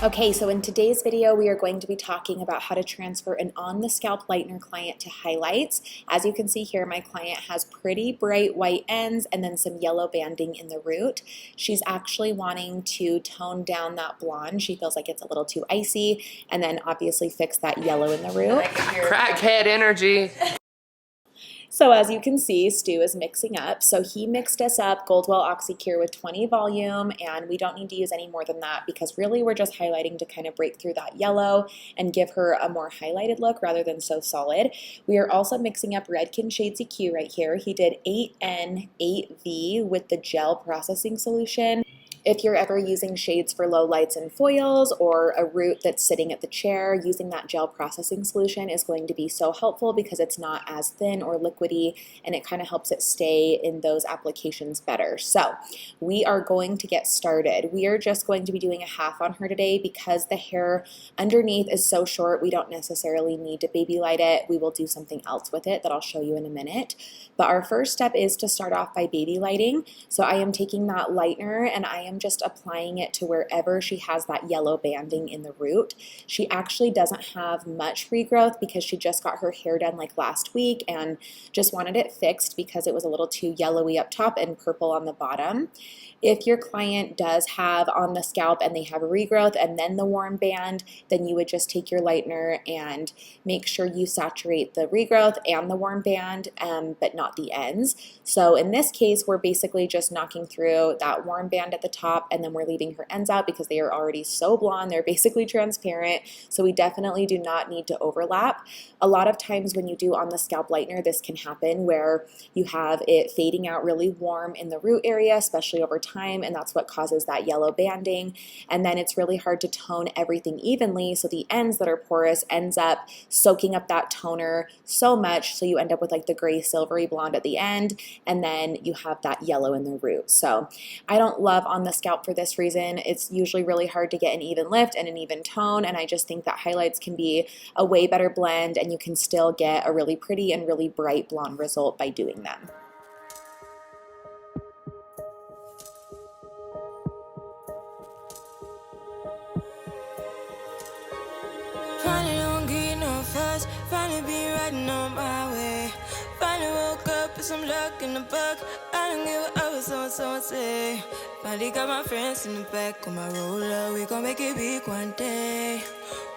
Okay, so in today's video, we are going to be talking about how to transfer an on-the-scalp lightener client to highlights. As you can see here, my client has pretty bright white ends and then some yellow banding in the root. She's actually wanting to tone down that blonde. She feels like it's a little too icy, and then obviously fix that yellow in the root. Crackhead energy. So as you can see, Stu is mixing up. So he mixed us up Goldwell Oxycur with 20 volume, and we don't need to use any more than that because really we're just highlighting to kind of break through that yellow and give her a more highlighted look rather than so solid. We are also mixing up Redkin Shades EQ right here. He did 8N, 8V with the gel processing solution. If you're ever using shades for low lights and foils or a root that's sitting at the chair, using that gel processing solution is going to be so helpful because it's not as thin or liquidy and it kind of helps it stay in those applications better. So we are going to get started. We are just going to be doing a half on her today because the hair underneath is so short we don't necessarily need to baby light it. We will do something else with it that I'll show you in a minute. But our first step is to start off by baby lighting. So I am taking that lightener and I am just applying it to wherever she has that yellow banding in the root. She actually doesn't have much regrowth because she just got her hair done like last week and just wanted it fixed because it was a little too yellowy up top and purple on the bottom. If your client does have on the scalp and they have a regrowth and then the warm band, then you would just take your lightener and make sure you saturate the regrowth and the warm band, but not the ends. So in this case, we're basically just knocking through that warm band at the top and then we're leaving her ends out because they are already so blonde, they're basically transparent. So we definitely do not need to overlap. A lot of times when you do on the scalp lightener, this can happen where you have it fading out really warm in the root area, especially over time, and that's what causes that yellow banding. And then it's really hard to tone everything evenly, so the ends that are porous ends up soaking up that toner so much, so you end up with like the gray silvery blonde at the end, and then you have that yellow in the root. So I don't love on the scalp for this reason. It's usually really hard to get an even lift and an even tone, and I just think that highlights can be a way better blend and you can still get a really pretty and really bright blonde result by doing them. Finally don't get no fuss, finally be riding on my way. Finally woke up with some luck in the book. I don't give a what someone say. Finally got my friends in the back on my roller. We gon' make it big one day.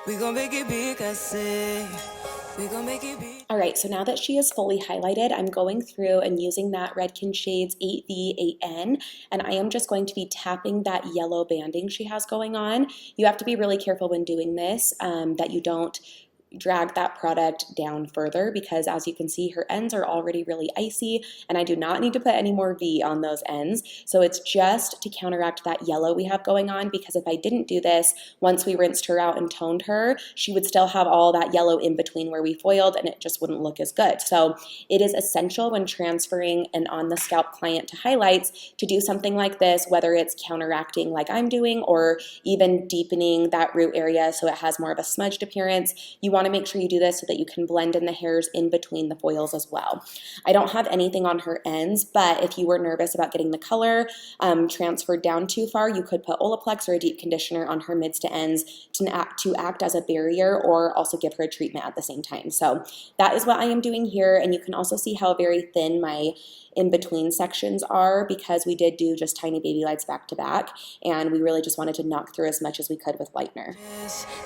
We gon' make it big, I say. We gon' make it big. All right, so now that she is fully highlighted, I'm going through and using that Redken Shades 8V, 8N, and I am just going to be tapping that yellow banding she has going on. You have to be really careful when doing this, that you don't drag that product down further because as you can see her ends are already really icy and I do not need to put any more V on those ends. So it's just to counteract that yellow we have going on because if I didn't do this, once we rinsed her out and toned her, she would still have all that yellow in between where we foiled and it just wouldn't look as good. So it is essential when transferring an on the scalp client to highlights to do something like this, whether it's counteracting like I'm doing or even deepening that root area so it has more of a smudged appearance. You want to make sure you do this so that you can blend in the hairs in between the foils as well. I don't have anything on her ends, but if you were nervous about getting the color transferred down too far, you could put Olaplex or a deep conditioner on her mids to ends to act as a barrier or also give her a treatment at the same time. So that is what I am doing here, and you can also see how very thin my in-between sections are because we did do just tiny baby lights back to back, and we really just wanted to knock through as much as we could with lightener.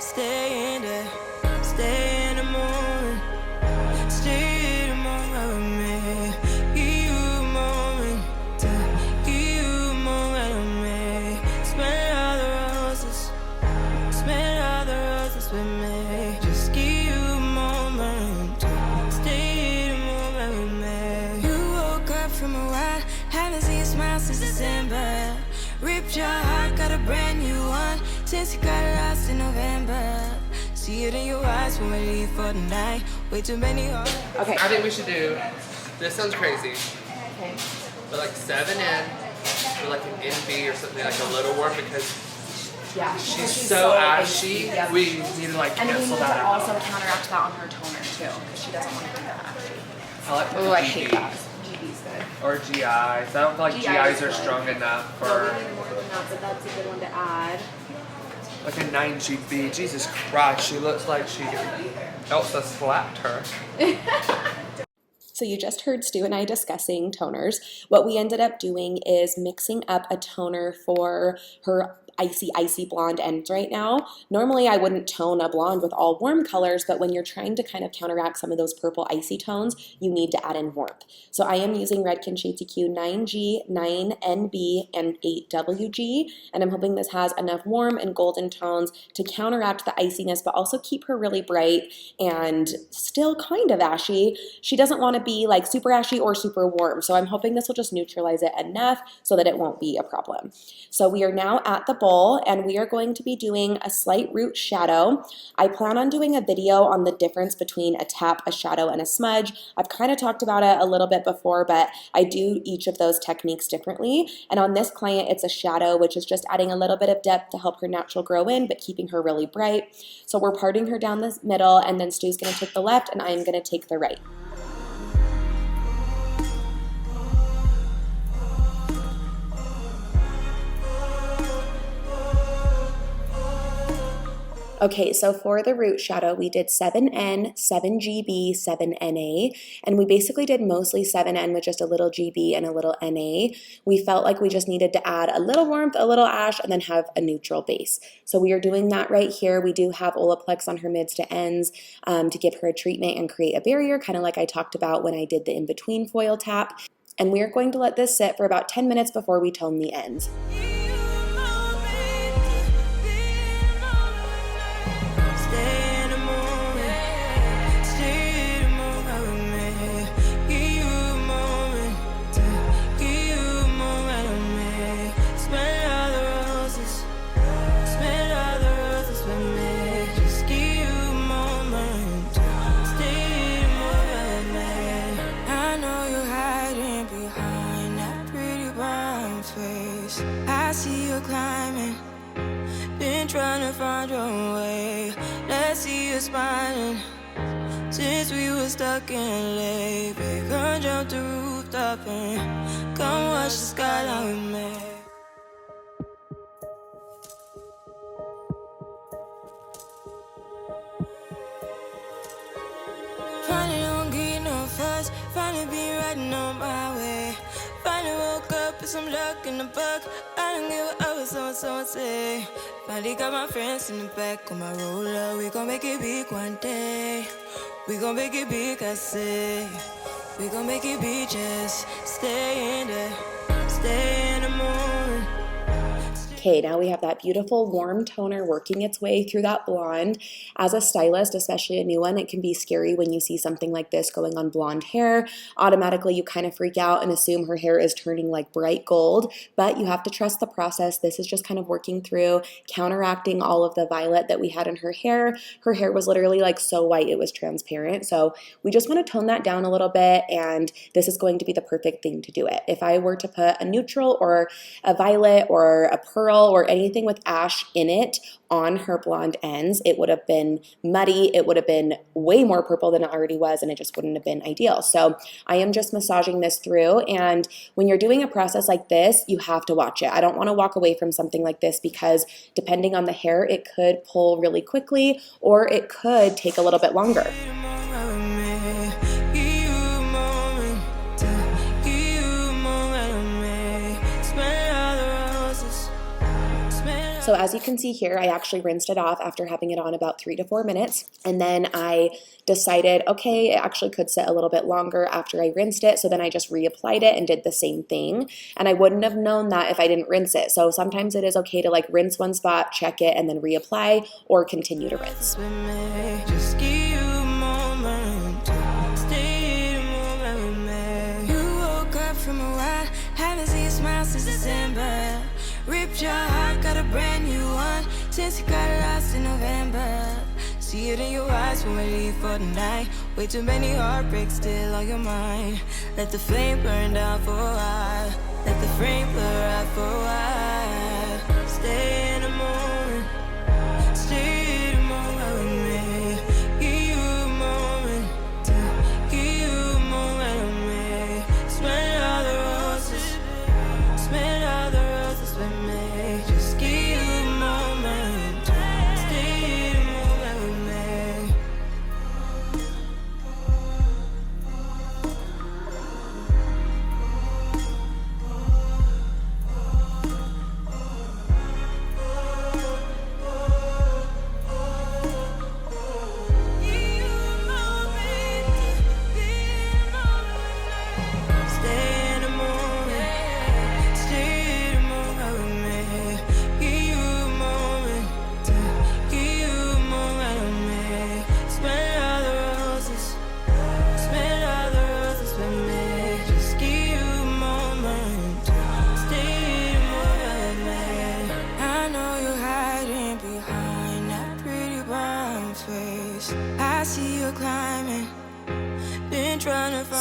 Stay in there. Stay in the morning, stay in the morning with me. Give you a moment, give you a moment with me. Smell all the roses, smell all the roses with me. Just give you a moment, stay in the moment with me. You woke up from a while, haven't seen you smile since December. Ripped your heart, got a brand new one since you got lost in November. See it in your eyes when we leave for the night. Way too many hearts. Okay. I think we should do, this sounds crazy, Okay. but like 7N or like an NB or something like a little warm because Yeah, she's so ashy. Yeah. We need to like And we cancel need that to out. also counteract that on her toner too, because she doesn't want to be that ashy. I like Oh, I hate GB that. GB's good. or GIs. I don't feel like GI GIs is are good. strong enough No, for. we need more than that, but that's a good one to add. like a 9GB. Jesus Christ, she looks like Elsa slapped her. So you just heard Stu and I discussing toners. What we ended up doing is mixing up a toner for her icy blonde ends right now. Normally I wouldn't tone a blonde with all warm colors, but when you're trying to kind of counteract some of those purple icy tones, you need to add in warmth. So I am using Redken Shades EQ 9G, 9NB, and 8WG, and I'm hoping this has enough warm and golden tones to counteract the iciness, but also keep her really bright and still kind of ashy. She doesn't want to be like super ashy or super warm, so I'm hoping this will just neutralize it enough so that it won't be a problem. So we are now at the bowl, and we are going to be doing a slight root shadow. I plan on doing a video on the difference between a tap, a shadow, and a smudge. I've kind of talked about it a little bit before, but I do each of those techniques differently. And on this client, it's a shadow, which is just adding a little bit of depth to help her natural grow in, but keeping her really bright. So we're parting her down the middle, and then Stu's going to take the left, and I'm going to take the right. Okay, so for the root shadow, we did 7N, 7GB, 7NA, and we basically did mostly 7N with just a little GB and a little NA. We felt like we just needed to add a little warmth, a little ash, and then have a neutral base. So we are doing that right here. We do have Olaplex on her mids to ends to give her a treatment and create a barrier, kind of like I talked about when I did the in-between foil tap. And we are going to let this sit for about 10 minutes before we tone the ends. Climbing, been trying to find your way. Let's see you smiling. Since we were stuck in lake, we could jump the rooftop and come watch the skyline with me. Finally don't get no fuss. Finally be riding on my way. Finally woke up with some luck in the book. I don't give a what someone say. Finally got my friends in the back on my roller. We gon' make it big one day. We gon' make it big, I say. We gon' make it big, just stay in there. Stay in the morning. Okay, now we have that beautiful warm toner working its way through that blonde. As a stylist, especially a new one, it can be scary when you see something like this going on blonde hair. Automatically, you kind of freak out and assume her hair is turning like bright gold, but you have to trust the process. This is just kind of working through, counteracting all of the violet that we had in her hair. Her hair was literally like so white, it was transparent. So we just want to tone that down a little bit, and this is going to be the perfect thing to do it. If I were to put a neutral or a violet or a pearl or anything with ash in it on her blonde ends, it would have been muddy, it would have been way more purple than it already was, and it just wouldn't have been ideal. So I am just massaging this through, and when you're doing a process like this, you have to watch it. I don't want to walk away from something like this because depending on the hair, it could pull really quickly or it could take a little bit longer. So as you can see here, I actually rinsed it off after having it on about 3 to 4 minutes. And then I decided, okay, it actually could sit a little bit longer after I rinsed it. So then I just reapplied it and did the same thing. And I wouldn't have known that if I didn't rinse it. So sometimes it is okay to like rinse one spot, check it, and then reapply or continue to rinse. Just give you a moment. Stay in the moment with me. You woke up from a while, haven't seen you smile since December. Ripped your heart, got a brand new one since you got lost in November. See it in your eyes when we leave for the night. Way too many heartbreaks still on your mind. Let the flame burn down for a while. Let the flame blur out for a while. Stay in the moment. Stay in the moment with me. Give you a moment. Give you a moment with me. Smell all the roses. Smell all the roses with me. Just give you a moment.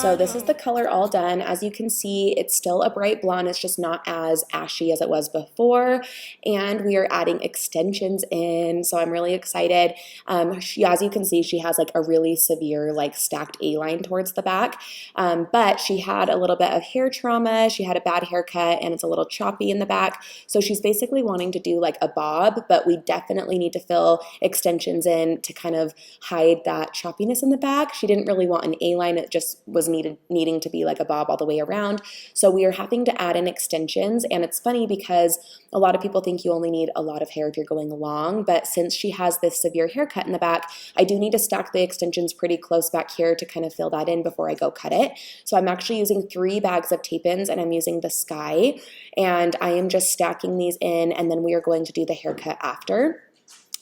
So this is the color all done. As you can see, it's still a bright blonde. It's just not as ashy as it was before. And we are adding extensions in. So I'm really excited. As you can see, she has like a really severe like stacked A-line towards the back. But she had a little bit of hair trauma. She had a bad haircut and it's a little choppy in the back. So she's basically wanting to do like a bob, but we definitely need to fill extensions in to kind of hide that choppiness in the back. She didn't really want an A-line. It just was needing to be like a bob all the way around. So we are having to add in extensions. And it's funny because a lot of people think you only need a lot of hair if you're going long, but since she has this severe haircut in the back, I do need to stack the extensions pretty close back here to kind of fill that in before I go cut it. So I'm actually using 3 bags of tape-ins and I'm using the Sky, and I am just stacking these in, and then we are going to do the haircut after.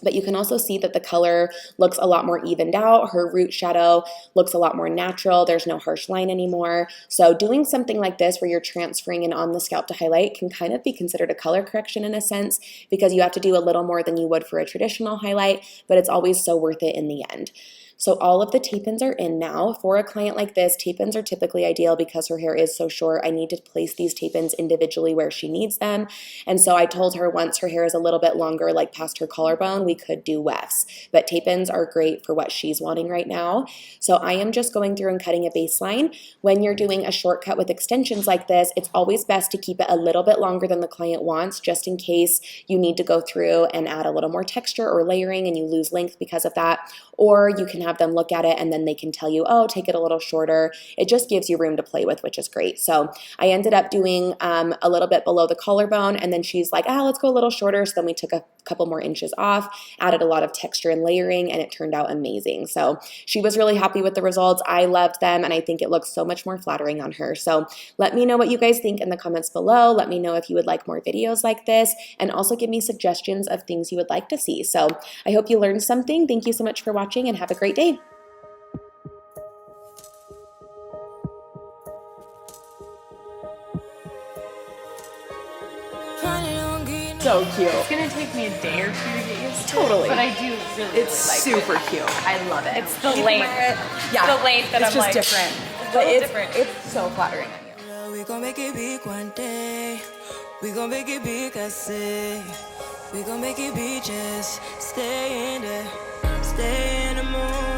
But you can also see that the color looks a lot more evened out. Her root shadow looks a lot more natural. There's no harsh line anymore. So doing something like this where you're transferring an on the scalp to highlight can kind of be considered a color correction in a sense, because you have to do a little more than you would for a traditional highlight, but it's always so worth it in the end. So all of the tape-ins are in now. For a client like this, tape-ins are typically ideal because her hair is so short. I need to place these tape-ins individually where she needs them. And so I told her once her hair is a little bit longer, like past her collarbone, we could do wefts. But tape-ins are great for what she's wanting right now. So I am just going through and cutting a baseline. When you're doing a shortcut with extensions like this, it's always best to keep it a little bit longer than the client wants, just in case you need to go through and add a little more texture or layering and you lose length because of that. Or you can have them look at it and then they can tell you, oh, take it a little shorter. It just gives you room to play with, which is great. So I ended up doing a little bit below the collarbone, and then she's like, let's go a little shorter. So then we took a couple more inches off, added a lot of texture and layering, and it turned out amazing. So she was really happy with the results. I loved them, and I think it looks so much more flattering on her. So let me know what you guys think in the comments below. Let me know if you would like more videos like this, and also give me suggestions of things you would like to see. So I hope you learned something. Thank you so much for watching, and have a great day. So cute. It's gonna take me a day or 2 to get used to. Totally. But I do really, It's really like super it. cute. I love it. It's the length. Yeah. The length that it's I'm just like, different. It's But it's different. it's so flattering on you. We gon' make it big one day. We gon' make it big, I say. We gon' make it big, just stay in the moon.